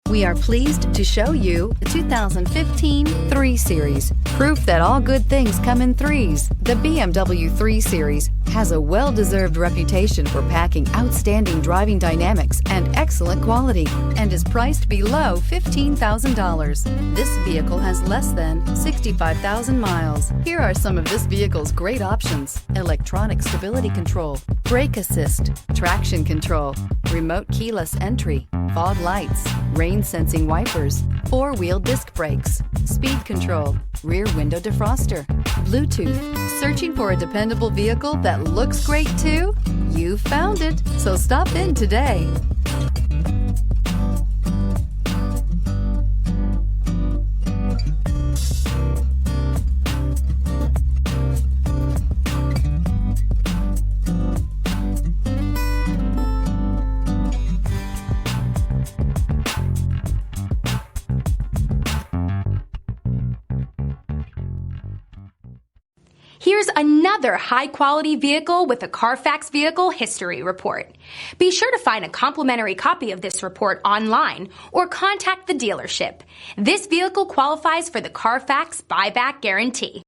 We are pleased to show you the 2015 3 Series. Proof that all good things come in threes. The BMW 3 Series has a well-deserved reputation for packing outstanding driving dynamics and excellent quality and is priced below $15,000. This vehicle has less than 65,000 miles. Here are some of this vehicle's great options: electronic stability control, brake assist, traction control, remote keyless entry, fog lights, rain sensing wipers, 4-wheel disc brakes, speed control, rear window defroster, Bluetooth. Searching for a dependable vehicle that looks great too? You found it, so stop in today. Here's another high-quality vehicle with a CARFAX Vehicle History Report. Be sure to find a complimentary copy of this report online or contact the dealership. This vehicle qualifies for the CARFAX Buyback Guarantee.